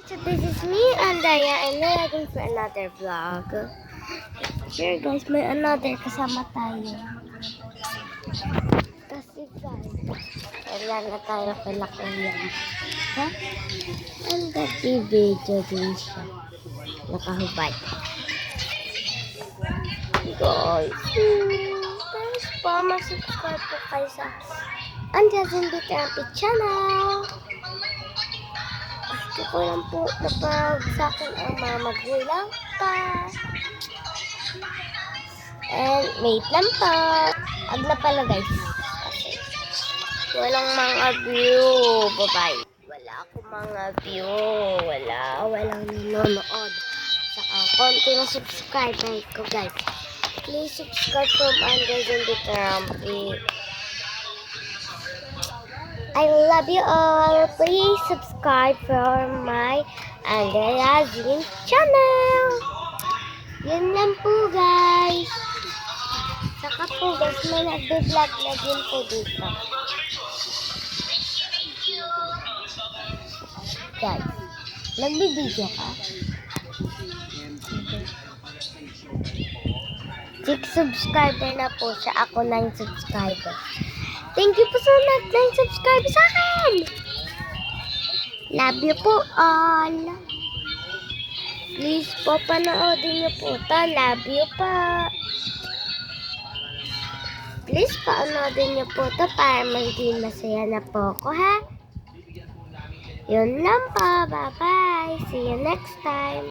So this is me, Andaya, and we're again for another vlog. Sure guys, may another kasama tayo. Kasi guys, kailan na tayo kila Kuya. Ha? Ang nag-video din siya. Nakahubad. Guys, thanks po, mag-subscribe po kayo sa Andazin Therapy channel. Gusto ko lang po napag sa akin ang mga magulang pa. And wait lang po. Agla pala guys. Kasi walang mga view. Bye-bye. Wala akong mga view. Walang nanonood. Saka konti na subscriber ko guys. Please subscribe from Andazin Therapy. I love you all. Please subscribe for my Andazin channel. Yun lang po guys. Saka po guys, may nagbe-vlog na din po dito. Guys, nagbe-video ka? 6 subscriber na po siya. Ako 9 subscriber. Thank you po sa 9 subscriber sa akin. Love you po all. Please po, panoodin niyo po ito. Love you po. Please, panoodin niyo po ito para maging masaya na po ako, ha? Yun lang po. Bye-bye. See you next time.